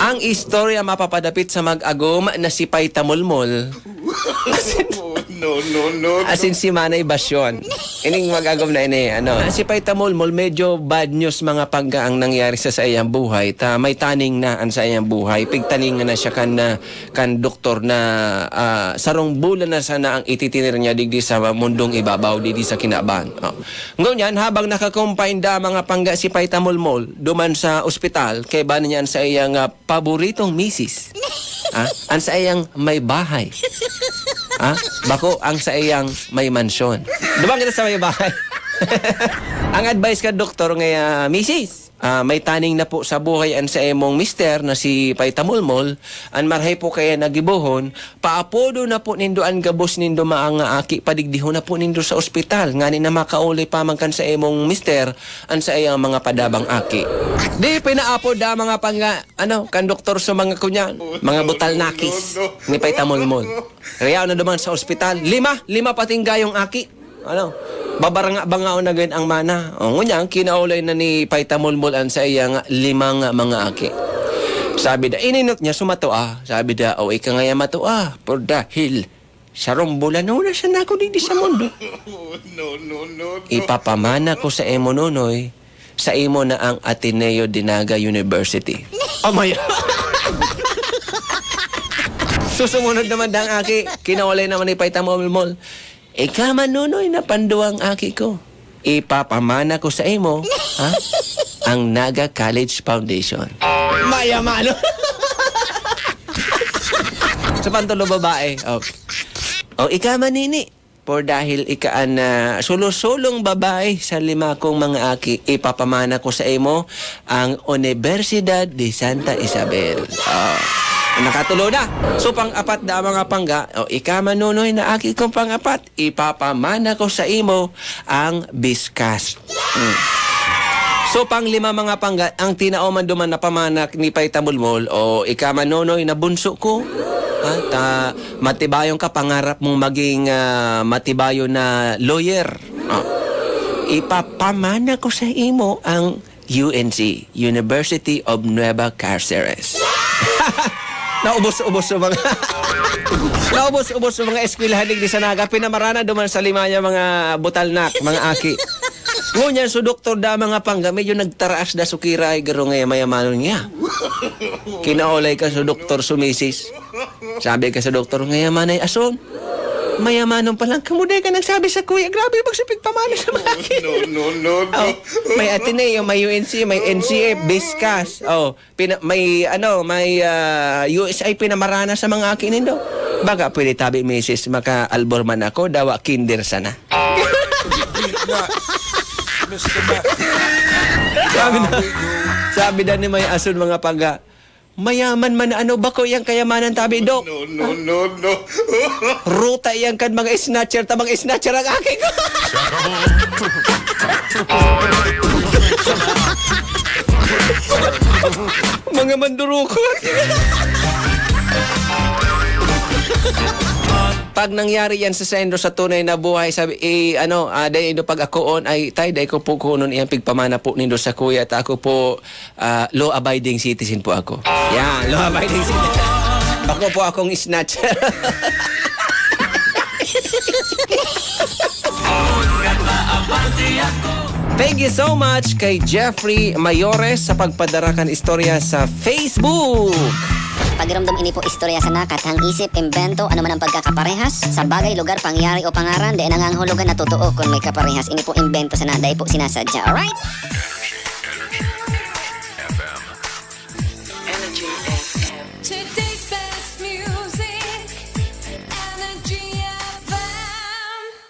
Ang istorya mapapadapit sa mag-agom na si Paita Mulmol. No. Asin si Manay Basyon. Ining mag-agom na ini, ano. Si Paita Mulmol, medyo bad news mga pagga ang nangyari sa iyang buhay. May taning na ang sa iyang buhay. Pigtaningan na siya kan doktor na sarong bulan na sana ang ititinir niya digdi sa mundong ibabaw, digdi sa kinaban. Oh. Ngunyan, habang nakakumpain da mga pangga si Paita Mulmol, duman sa ospital, kay ba niyan sa iyang paboritong misis. Ang sa iyang may bahay. Bako ang sa iyang may mansyon. Dumang kita sa may bahay. Ang advice ka doktor nga, misis, may taning na po sa buhay an sa emong mister na si Paita Mulmol, an marhay po kaya nagibuhon, paapodo na po nindo ang gabos nindo maanga aki, padigdiho na po nindo sa ospital, ngani na makauli pamangkan sa emong mister, an sa iyang mga padabang aki. Di pinaapod da mga kan doktor sa mga kunyan, mga butal nakis ni Paita Mulmol. Kaya na duman sa ospital, lima pating gayong aki. Babaranga-bangao na ganyan ang mana. Ngunya, kinaulay na ni Paita Mulmol an sa iyang 5 mga aki. Sabi da, ininot niya sumatua. Sabi da, ika ngaya matua. Por dahil, sa rombulan na siya na ako dito sa mundo. No. Ipapamana ko sa emo nunoy, sa imo na ang Ateneo Dinaga University. Maya. Susumunod naman dang aki. Kinaulay naman ni Paita Mulmol. Ika manunoy na panduang aki ko. Ipapamana ko sa imo, ang Naga College Foundation. Mayamano. Sa pantulo babae. Okay. Ika manini. Por dahil ikaan na sulusulong babae sa 5 kong mga aki, ipapamana ko sa imo ang Universidad de Santa Isabel. Nakatulo na. So, pang-apat na mga pangga, ika manunoy na aki kong pang-apat, ipapamana ko sa imo ang Biskas. So, pang-5 mga pangga, ang tinaoman duman na pamanak ni Paita Mulmol, ika manunoy na bunso ko, matibayon ka, pangarap mong maging matibayo na lawyer. Ipapamana ko sa imo ang UNC, University of Nueva Cáceres. Naubos-ubos sa mga Naubos-ubos sa mga eskwelahan di sa Naga, pinamarana duman sa 5 mga butalnak, mga aki. Ngunyan so doktor da mga pangga, medyo nagtaraas da sukira ay garo nga mayamanon niya. Kinaulay ka sa doktor sumisis. Sabi ka sa doktor nga yamanay ason. Mayamanon pa lang, kamuday ka nagsabi sa kuya, grabe magsipig pamana sa mga aki. No. May Ateneo, may UNC, may NCF, Biskas. May USI pinamarana sa mga aki nindo. Baga pwede tabi misis maka-albor man ako, dawa kinder sana. Sabi na ni may asun mga pangga, mayaman man bako yang kayamanan tabi, Dok? No. Ruta yang kan mga snatcher, tabang snatcher ang aking ko. Mga mandurukot. Pag nangyari yan sa sendo sa tunay na buhay, sabi, dahil ito pag akoon, dahil ko po kunon iyang pigpamana po nindo sa kuya, at ako po, law-abiding citizen po ako. Yan, law-abiding citizen. Ako po akong snatcher. Thank you so much kay Jeffrey Mayores sa pagpadarakan istorya sa Facebook. Pagiramdam ini po istorya sa nakat, hang isip, imbento, ano man ang pagkakaparehas sa bagay, lugar, pangyari o pangaran, di nangangahulugan na totoo kung may kaparehas. Ini po imbento sa naday po sinasadya. Alright? Energy FM.